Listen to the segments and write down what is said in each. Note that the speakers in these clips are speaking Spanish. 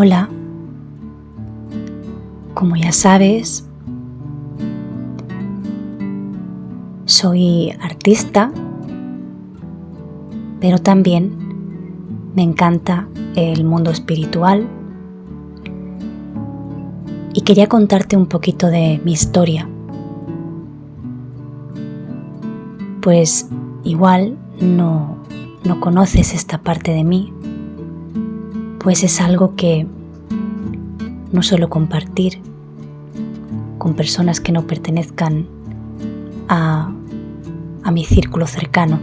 Hola, como ya sabes, soy artista, pero también me encanta el mundo espiritual y quería contarte un poquito de mi historia. Pues igual no conoces esta parte de mí, pues es algo que no suelo compartir con personas que no pertenezcan a mi círculo cercano.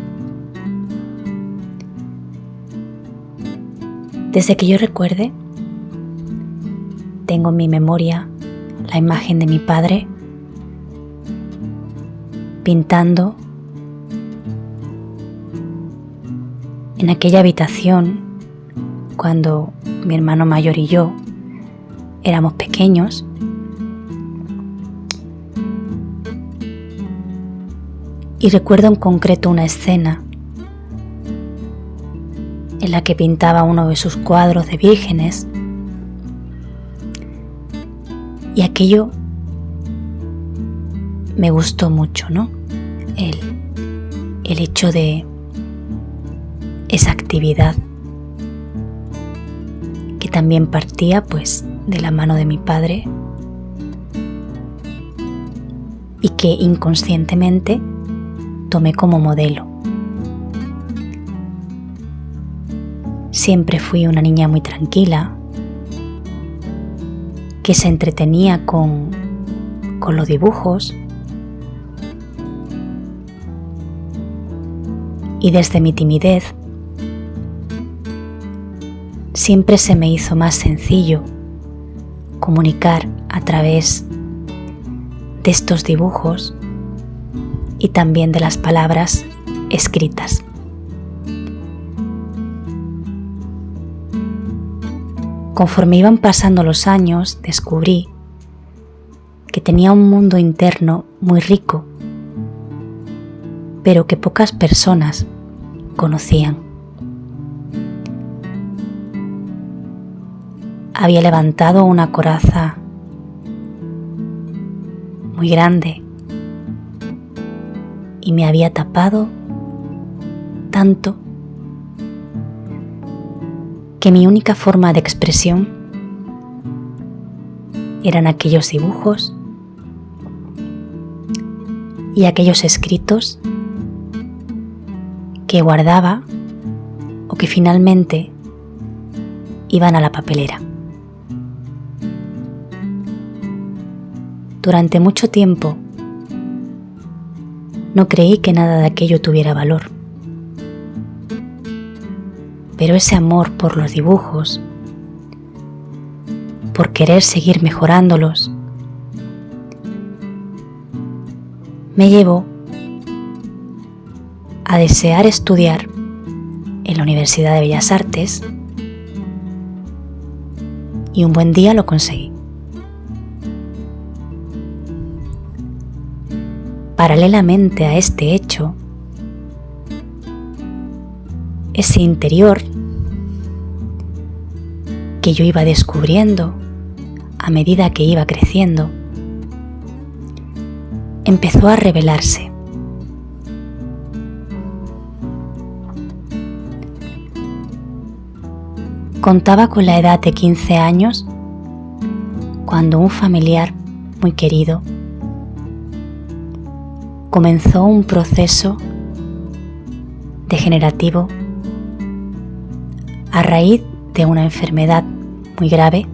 Desde que yo recuerde, tengo en mi memoria la imagen de mi padre pintando en aquella habitación cuando mi hermano mayor y yo éramos pequeños. Y recuerdo en concreto una escena en la que pintaba uno de sus cuadros de vírgenes, y aquello me gustó mucho, ¿no? El hecho de esa actividad que también partía pues de la mano de mi padre y que inconscientemente tomé como modelo. Siempre fui una niña muy tranquila, que se entretenía con los dibujos, y desde mi timidez siempre se me hizo más sencillo comunicar a través de estos dibujos y también de las palabras escritas. Conforme iban pasando los años, descubrí que tenía un mundo interno muy rico, pero que pocas personas conocían. Había levantado una coraza muy grande y me había tapado tanto que mi única forma de expresión eran aquellos dibujos y aquellos escritos que guardaba o que finalmente iban a la papelera. Durante mucho tiempo no creí que nada de aquello tuviera valor, pero ese amor por los dibujos, por querer seguir mejorándolos, me llevó a desear estudiar en la Universidad de Bellas Artes, y un buen día lo conseguí. Paralelamente a este hecho, ese interior que yo iba descubriendo a medida que iba creciendo, empezó a revelarse. Contaba con la edad de 15 años cuando un familiar muy querido comenzó un proceso degenerativo a raíz de una enfermedad muy grave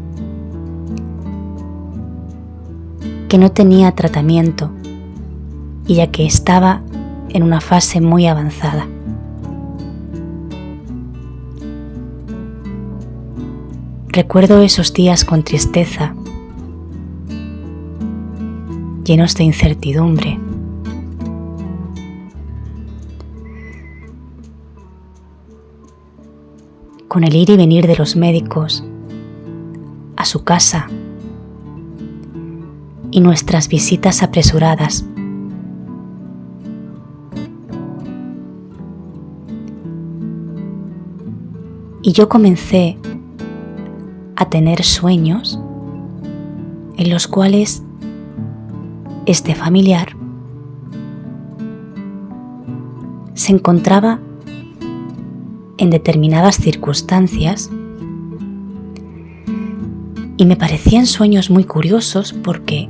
que no tenía tratamiento, y ya que estaba en una fase muy avanzada. Recuerdo esos días con tristeza, llenos de incertidumbre. Con el ir y venir de los médicos a su casa y nuestras visitas apresuradas. Y yo comencé a tener sueños en los cuales este familiar se encontraba en determinadas circunstancias y me parecían sueños muy curiosos porque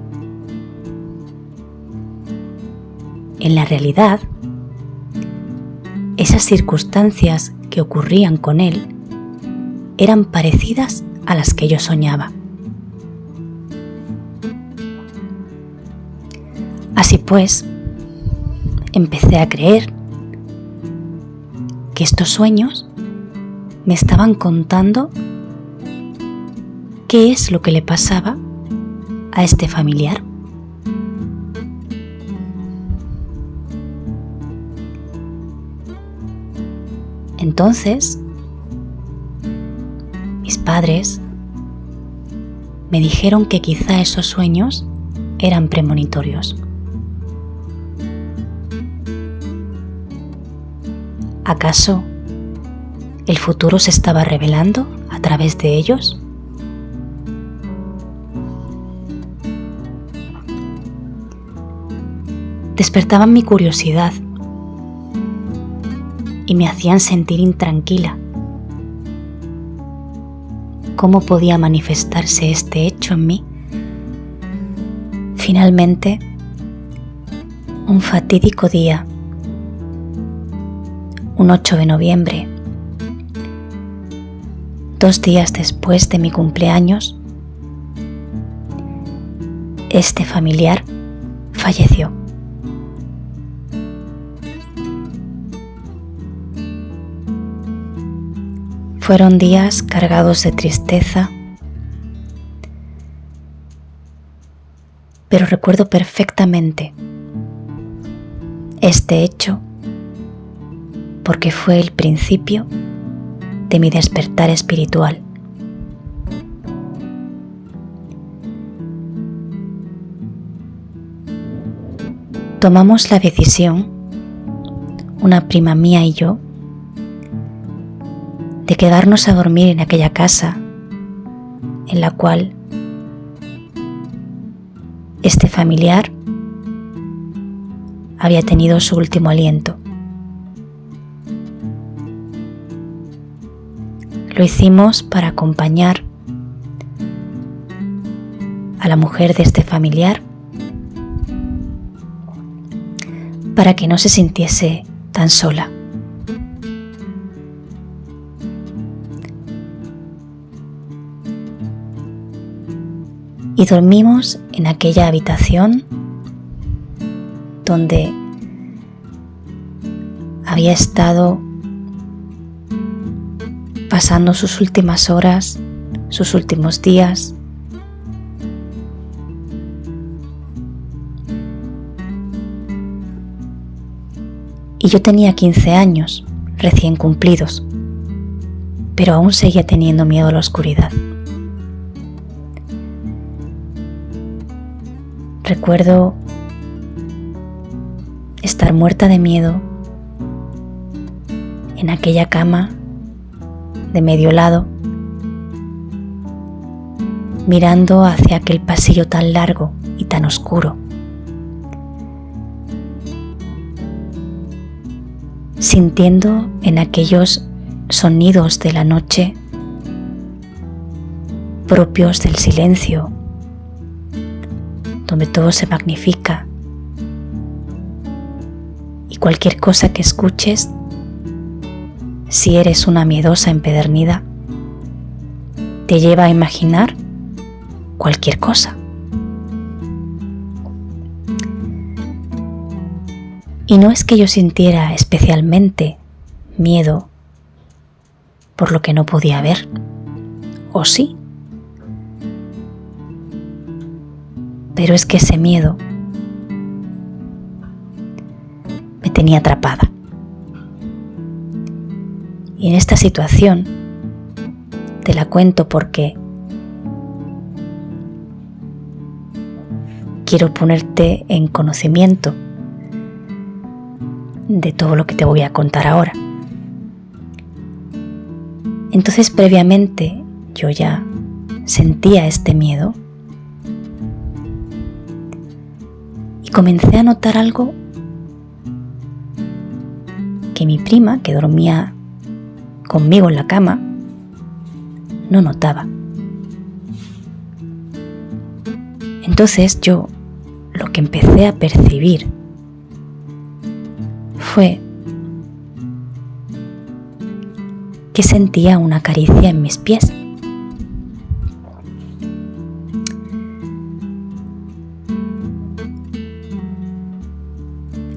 en la realidad esas circunstancias que ocurrían con él eran parecidas a las que yo soñaba. Así pues, empecé a creer que estos sueños me estaban contando qué es lo que le pasaba a este familiar. Entonces, mis padres me dijeron que quizá esos sueños eran premonitorios. ¿Acaso el futuro se estaba revelando a través de ellos? Despertaban mi curiosidad y me hacían sentir intranquila. ¿Cómo podía manifestarse este hecho en mí? Finalmente, un fatídico día, un 8 de noviembre, 2 días después de mi cumpleaños, este familiar falleció. Fueron días cargados de tristeza, pero recuerdo perfectamente este hecho porque fue el principio de mi despertar espiritual. Tomamos la decisión, una prima mía y yo, de quedarnos a dormir en aquella casa en la cual este familiar había tenido su último aliento. Lo hicimos para acompañar a la mujer de este familiar para que no se sintiese tan sola. Y dormimos en aquella habitación donde había estado pasando sus últimas horas, sus últimos días. Y yo tenía 15 años, recién cumplidos, pero aún seguía teniendo miedo a la oscuridad. Recuerdo estar muerta de miedo en aquella cama de medio lado, mirando hacia aquel pasillo tan largo y tan oscuro, sintiendo en aquellos sonidos de la noche propios del silencio, donde todo se magnifica y cualquier cosa que escuches, si eres una miedosa empedernida, te lleva a imaginar cualquier cosa. Y no es que yo sintiera especialmente miedo por lo que no podía ver, ¿o sí? Pero es que ese miedo me tenía atrapada. Y en esta situación te la cuento porque quiero ponerte en conocimiento de todo lo que te voy a contar ahora. Entonces, previamente yo ya sentía este miedo y comencé a notar algo que mi prima, que dormía conmigo en la cama, no notaba. Entonces yo lo que empecé a percibir fue que sentía una caricia en mis pies.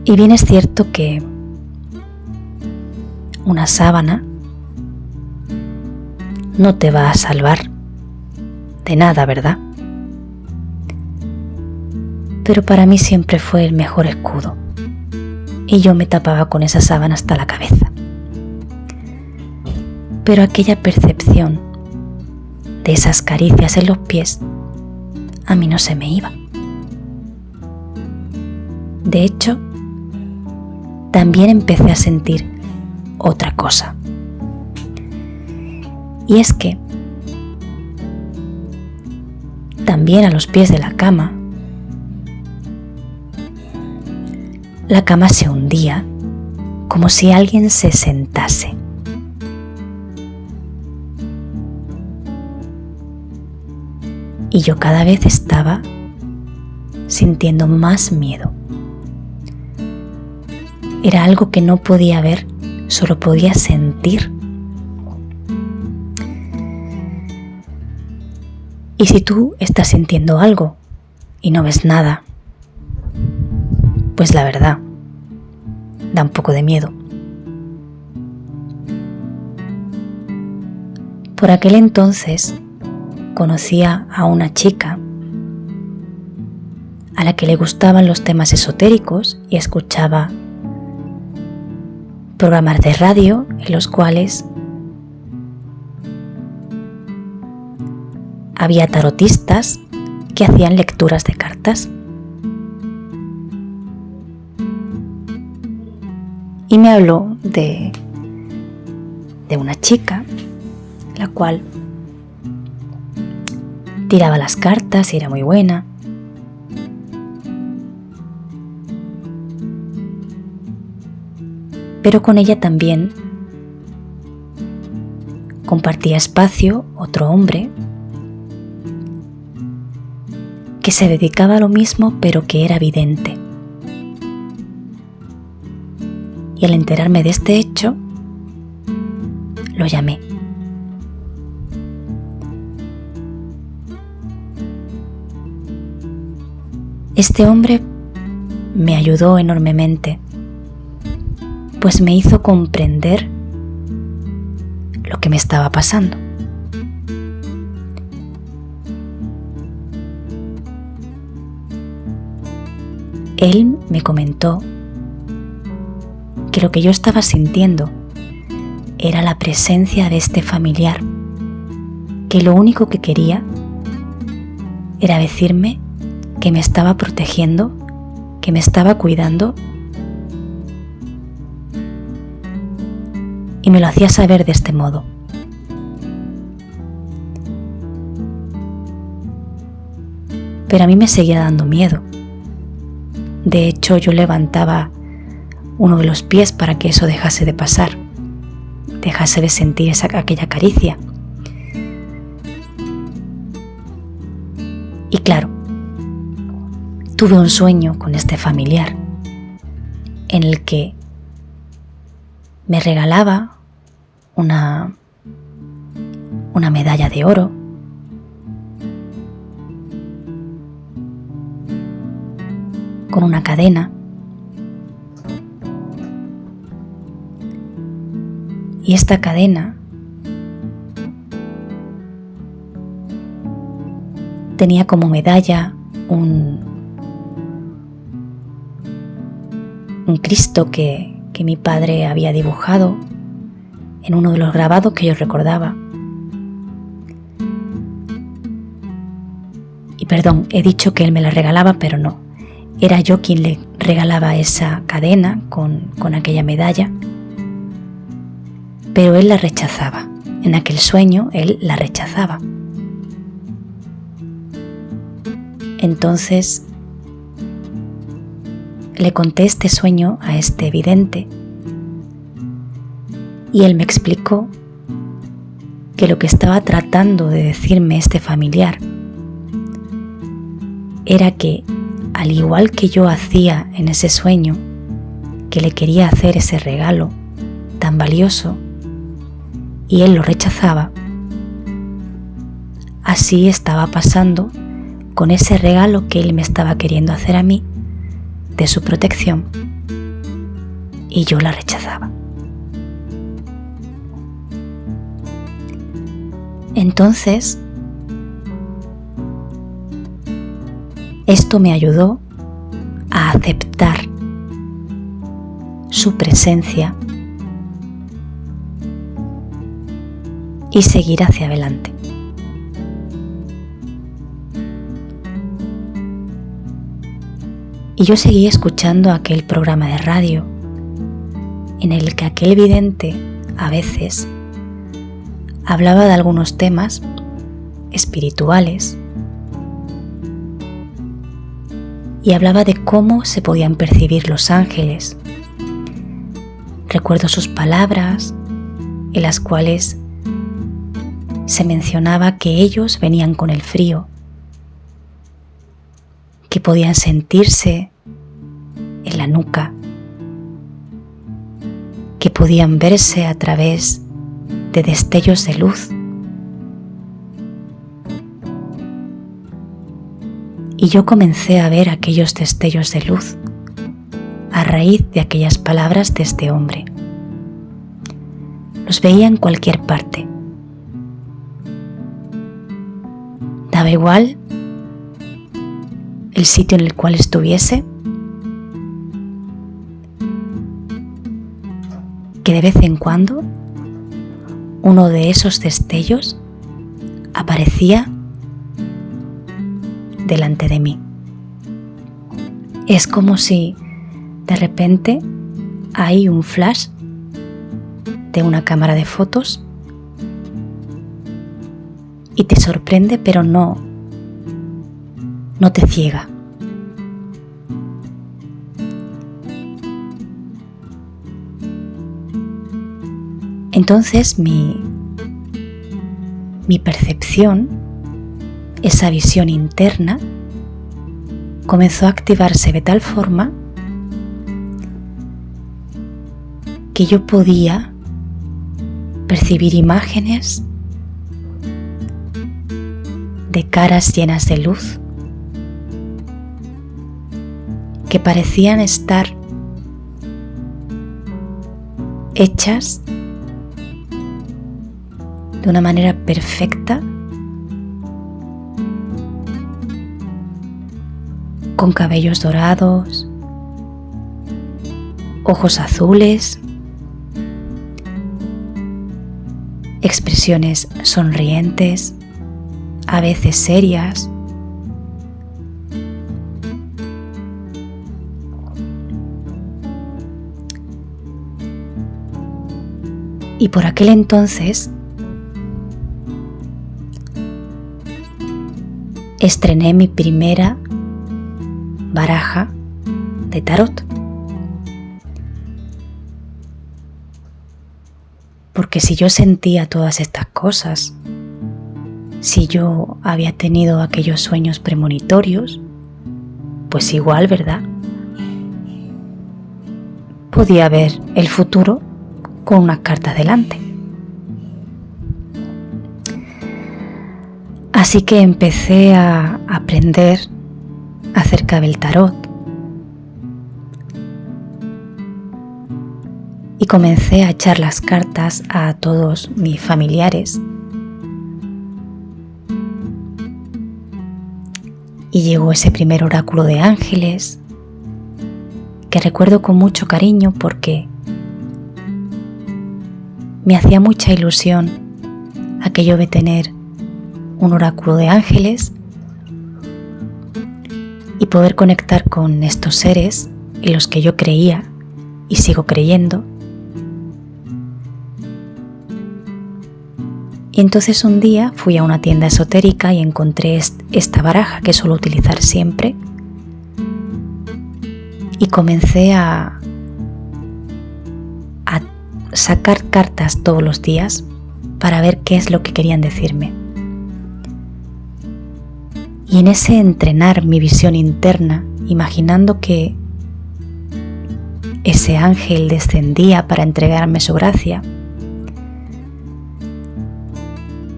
Y bien es cierto que una sábana no te va a salvar de nada, ¿verdad? Pero para mí siempre fue el mejor escudo y yo me tapaba con esa sábana hasta la cabeza. Pero aquella percepción de esas caricias en los pies a mí no se me iba. De hecho, también empecé a sentir otra cosa. Y es que también a los pies de la cama se hundía como si alguien se sentase. Y yo cada vez estaba sintiendo más miedo. Era algo que no podía ver, solo podía sentir. Y si tú estás sintiendo algo y no ves nada, pues la verdad, da un poco de miedo. Por aquel entonces conocía a una chica a la que le gustaban los temas esotéricos y escuchaba programas de radio en los cuales había tarotistas que hacían lecturas de cartas. Y me habló de una chica la cual tiraba las cartas y era muy buena. Pero con ella también compartía espacio otro hombre que se dedicaba a lo mismo pero que era vidente. Y al enterarme de este hecho, lo llamé. Este hombre me ayudó enormemente, pues me hizo comprender lo que me estaba pasando. Él me comentó que lo que yo estaba sintiendo era la presencia de este familiar, que lo único que quería era decirme que me estaba protegiendo, que me estaba cuidando, y me lo hacía saber de este modo. Pero a mí me seguía dando miedo. De hecho, yo levantaba uno de los pies para que eso dejase de pasar, dejase de sentir aquella caricia. Y claro, tuve un sueño con este familiar en el que me regalaba una medalla de oro, con una cadena, y esta cadena tenía como medalla un Cristo que mi padre había dibujado en uno de los grabados que yo recordaba. Y perdón, he dicho que él me la regalaba, pero no. Era yo quien le regalaba esa cadena con aquella medalla. Pero él la rechazaba. En aquel sueño él la rechazaba. Entonces le conté este sueño a este vidente y él me explicó que lo que estaba tratando de decirme este familiar era que, al igual que yo hacía en ese sueño, que le quería hacer ese regalo tan valioso y él lo rechazaba, así estaba pasando con ese regalo que él me estaba queriendo hacer a mí de su protección y yo la rechazaba. Entonces, esto me ayudó a aceptar su presencia y seguir hacia adelante. Y yo seguí escuchando aquel programa de radio en el que aquel vidente a veces hablaba de algunos temas espirituales y hablaba de cómo se podían percibir los ángeles. Recuerdo sus palabras en las cuales se mencionaba que ellos venían con el frío, que podían sentirse en la nuca, que podían verse a través de destellos de luz. Y yo comencé a ver aquellos destellos de luz a raíz de aquellas palabras de este hombre. Los veía en cualquier parte. Daba igual el sitio en el cual estuviese, que de vez en cuando uno de esos destellos aparecía delante de mí. Es como si de repente hay un flash de una cámara de fotos y te sorprende, pero no te ciega. Entonces mi percepción, esa visión interna, comenzó a activarse de tal forma que yo podía percibir imágenes de caras llenas de luz que parecían estar hechas de una manera perfecta, con cabellos dorados, ojos azules, expresiones sonrientes, a veces serias. Y por aquel entonces estrené mi primera baraja de tarot, porque si yo sentía todas estas cosas, si yo había tenido aquellos sueños premonitorios, pues igual, ¿verdad? Podía ver el futuro con unas cartas delante. Así que empecé a aprender acerca del tarot y comencé a echar las cartas a todos mis familiares. Y llegó ese primer oráculo de ángeles que recuerdo con mucho cariño porque me hacía mucha ilusión aquello de tener un oráculo de ángeles y poder conectar con estos seres en los que yo creía y sigo creyendo, Y entonces un día fui a una tienda esotérica y encontré esta baraja que suelo utilizar siempre y comencé a sacar cartas todos los días para ver qué es lo que querían decirme. Y en ese entrenar mi visión interna, imaginando que ese ángel descendía para entregarme su gracia,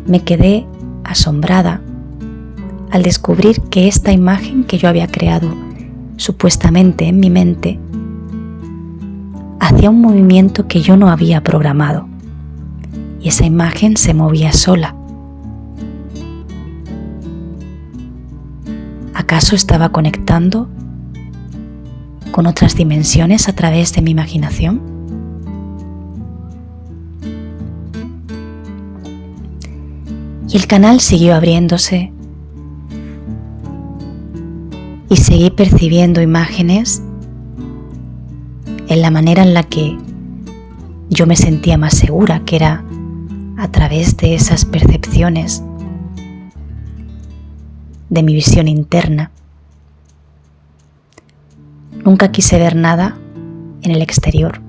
me quedé asombrada al descubrir que esta imagen que yo había creado supuestamente en mi mente hacía un movimiento que yo no había programado, y esa imagen se movía sola. ¿Acaso estaba conectando con otras dimensiones a través de mi imaginación? Y el canal siguió abriéndose y seguí percibiendo imágenes en la manera en la que yo me sentía más segura, que era a través de esas percepciones de mi visión interna. Nunca quise ver nada en el exterior,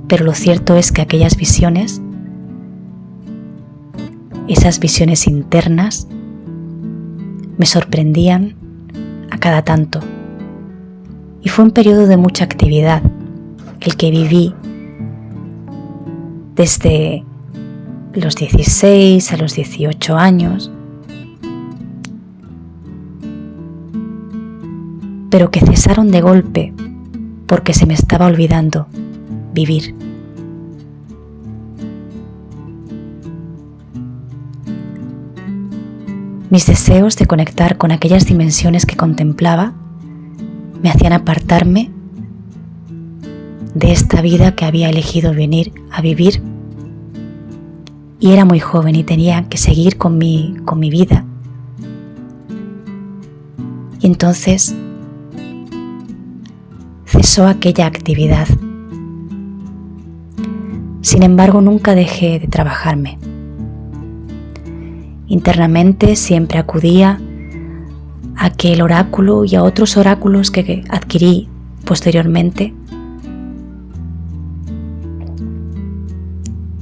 pero lo cierto es que aquellas visiones, esas visiones internas, me sorprendían a cada tanto. Y fue un periodo de mucha actividad el que viví desde los 16 a los 18 años, pero que cesaron de golpe porque se me estaba olvidando vivir. Mis deseos de conectar con aquellas dimensiones que contemplaba me hacían apartarme de esta vida que había elegido venir a vivir, y era muy joven y tenía que seguir con mi vida. Y entonces cesó aquella actividad. Sin embargo, nunca dejé de trabajarme. Internamente siempre acudía a aquel oráculo y a otros oráculos que adquirí posteriormente,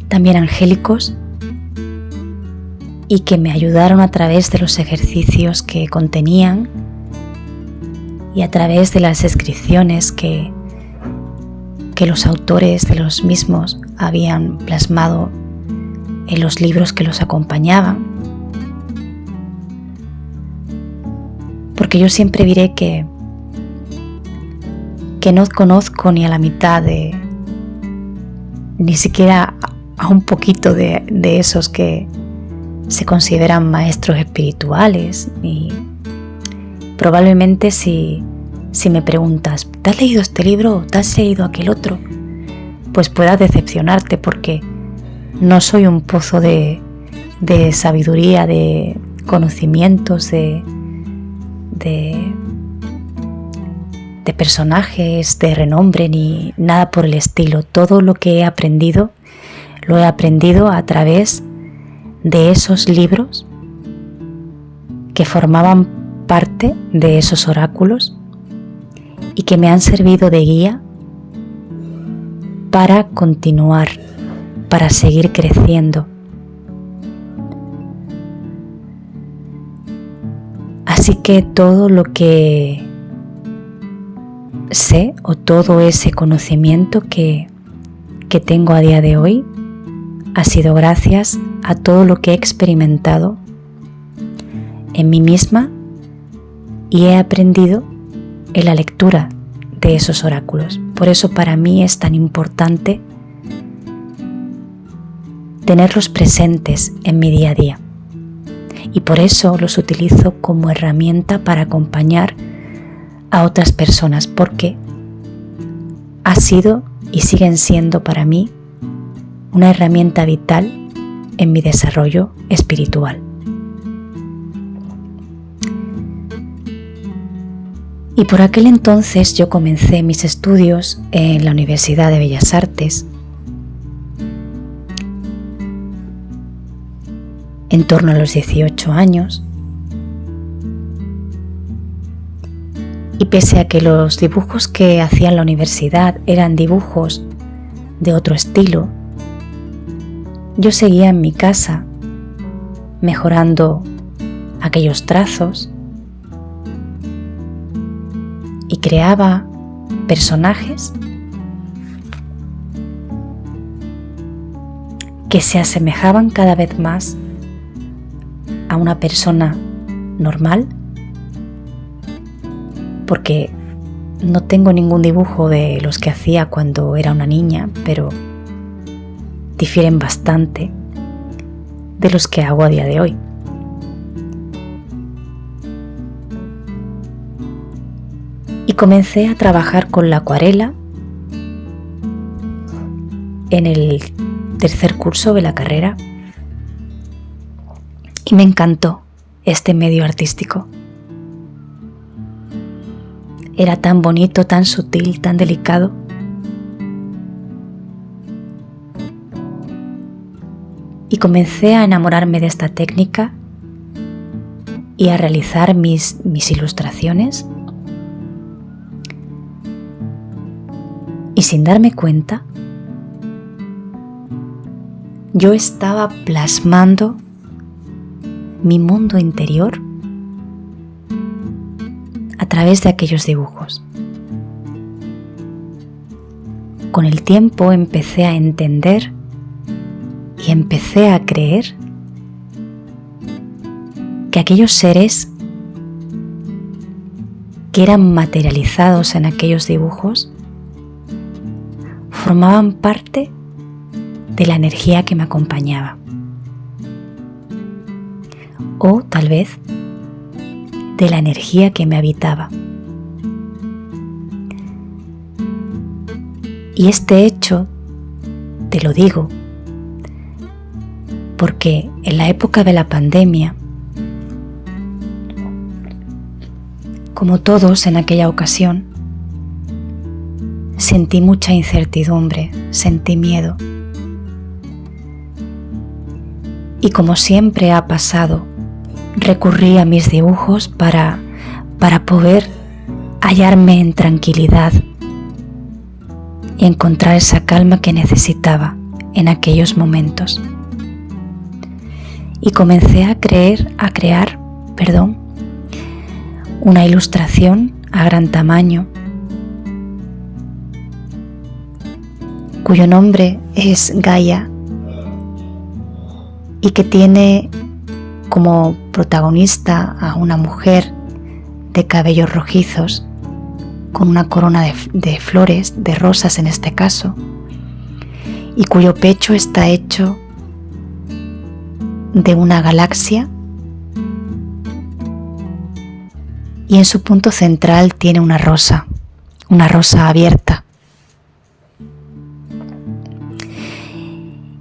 también angélicos, y que me ayudaron a través de los ejercicios que contenían y a través de las descripciones que los autores de los mismos habían plasmado en los libros que los acompañaban. Porque yo siempre diré que no conozco ni a la mitad ni siquiera a un poquito de esos que se consideran maestros espirituales, y probablemente si me preguntas, ¿te has leído este libro o te has leído aquel otro?, pues puedas decepcionarte, porque no soy un pozo de sabiduría, de conocimientos, de personajes de renombre ni nada por el estilo. Todo lo que he aprendido lo he aprendido a través de esos libros que formaban parte de esos oráculos y que me han servido de guía para continuar, para seguir creciendo. Así que todo lo que sé, o todo ese conocimiento que tengo a día de hoy, ha sido gracias a todo lo que he experimentado en mí misma y he aprendido en la lectura de esos oráculos. Por eso para mí es tan importante tenerlos presentes en mi día a día. Y por eso los utilizo como herramienta para acompañar a otras personas, porque ha sido y siguen siendo para mí una herramienta vital en mi desarrollo espiritual. Y por aquel entonces yo comencé mis estudios en la Universidad de Bellas Artes en torno a los 18 años. Y pese a que los dibujos que hacía en la universidad eran dibujos de otro estilo, yo seguía en mi casa mejorando aquellos trazos y creaba personajes que se asemejaban cada vez más a una persona normal, porque no tengo ningún dibujo de los que hacía cuando era una niña, pero difieren bastante de los que hago a día de hoy. Y comencé a trabajar con la acuarela en el tercer curso de la carrera y me encantó este medio artístico. Era tan bonito, tan sutil, tan delicado. Y comencé a enamorarme de esta técnica y a realizar mis ilustraciones. Y sin darme cuenta, yo estaba plasmando mi mundo interior a través de aquellos dibujos. Con el tiempo empecé a entender y empecé a creer que aquellos seres que eran materializados en aquellos dibujos formaban parte de la energía que me acompañaba, o tal vez de la energía que me habitaba. Y este hecho te lo digo porque en la época de la pandemia, como todos en aquella ocasión, sentí mucha incertidumbre, sentí miedo. Y como siempre ha pasado, recurrí a mis dibujos para poder hallarme en tranquilidad y encontrar esa calma que necesitaba en aquellos momentos. Y comencé a crear una ilustración a gran tamaño, cuyo nombre es Gaia y que tiene como protagonista a una mujer de cabellos rojizos con una corona de flores, de rosas en este caso, y cuyo pecho está hecho de una galaxia y en su punto central tiene una rosa abierta.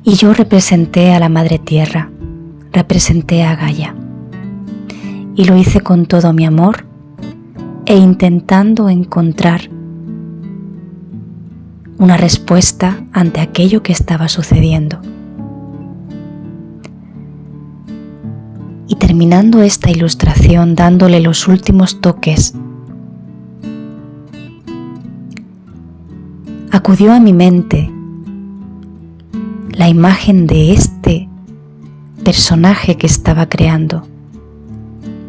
Y yo representé a la Madre Tierra, representé a Gaia, y lo hice con todo mi amor e intentando encontrar una respuesta ante aquello que estaba sucediendo. Y terminando esta ilustración, dándole los últimos toques, acudió a mi mente la imagen de este personaje que estaba creando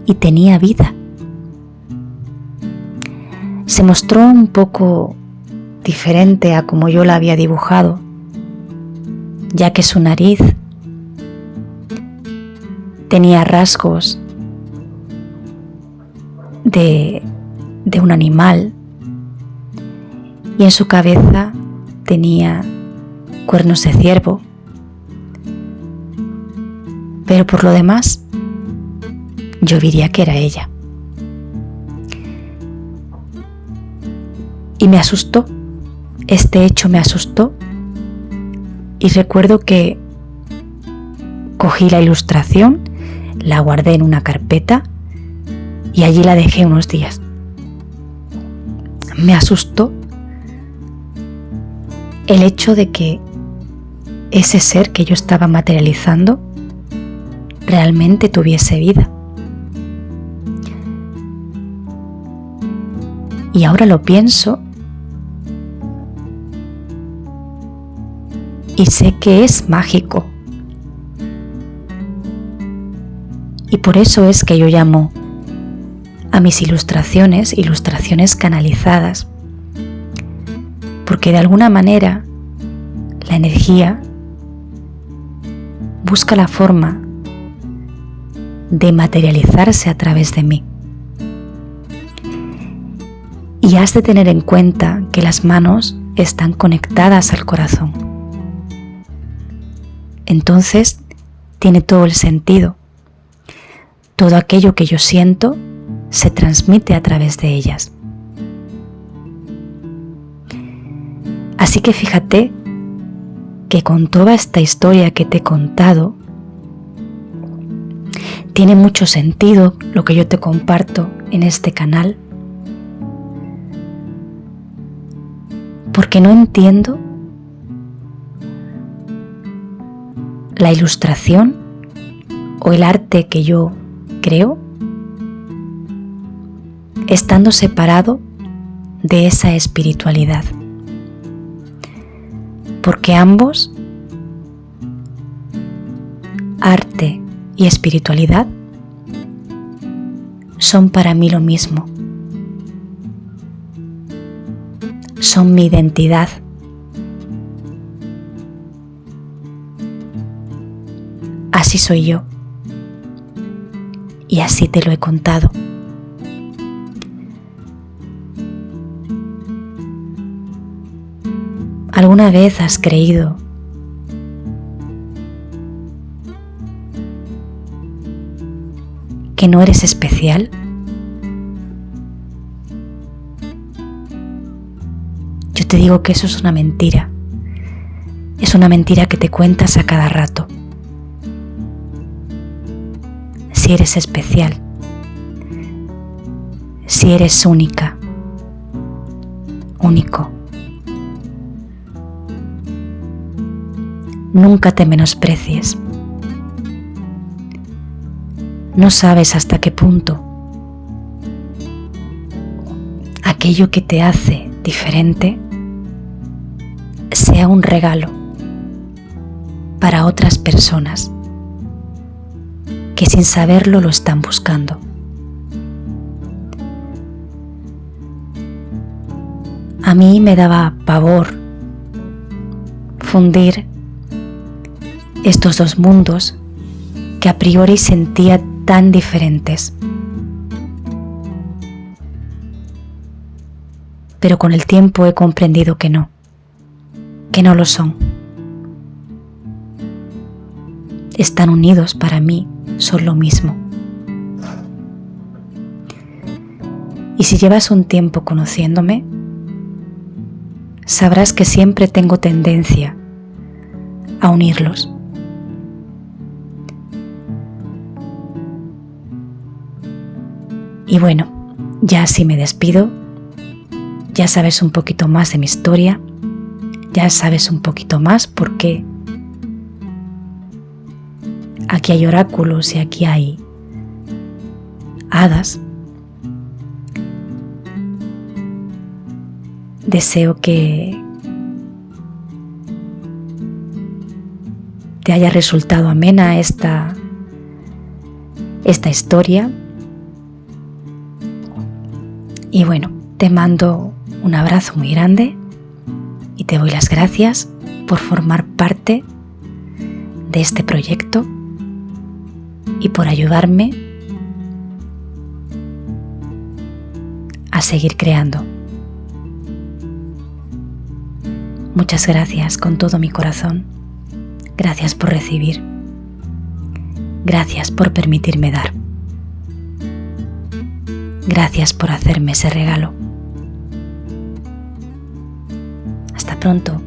y tenía vida. Se mostró un poco diferente a como yo la había dibujado, ya que su nariz tenía rasgos de un animal y en su cabeza tenía cuernos de ciervo, pero por lo demás yo diría que era ella. Y me asustó, este hecho me asustó, y recuerdo que cogí la ilustración, la guardé en una carpeta y allí la dejé unos días. Me asustó el hecho de que ese ser que yo estaba materializando realmente tuviese vida. Y ahora lo pienso y sé que es mágico. Y por eso es que yo llamo a mis ilustraciones canalizadas, porque de alguna manera la energía busca la forma de materializarse a través de mí. Y has de tener en cuenta que las manos están conectadas al corazón. Entonces tiene todo el sentido. Todo aquello que yo siento se transmite a través de ellas. Así que fíjate que con toda esta historia que te he contado, tiene mucho sentido lo que yo te comparto en este canal, porque no entiendo la ilustración o el arte que yo creo estando separado de esa espiritualidad, porque ambos, arte y espiritualidad, son para mí lo mismo. Son mi identidad. Así soy yo. Y así te lo he contado. ¿Alguna vez has creído que no eres especial? Yo te digo que eso es una mentira. Es una mentira que te cuentas a cada rato. Si eres especial, si eres única, único. Nunca te menosprecies. No sabes hasta qué punto aquello que te hace diferente sea un regalo para otras personas que sin saberlo lo están buscando. A mí me daba pavor fundir estos dos mundos que a priori sentía tan diferentes. Pero con el tiempo he comprendido que no lo son. Están unidos para mí, son lo mismo. Y si llevas un tiempo conociéndome, sabrás que siempre tengo tendencia a unirlos. Y bueno, ya así me despido. Ya sabes un poquito más de mi historia. Ya sabes un poquito más porque aquí hay oráculos y aquí hay hadas. Deseo que te haya resultado amena esta historia. Y bueno, te mando un abrazo muy grande y te doy las gracias por formar parte de este proyecto y por ayudarme a seguir creando. Muchas gracias con todo mi corazón. Gracias por recibir. Gracias por permitirme dar. Gracias por hacerme ese regalo. Hasta pronto.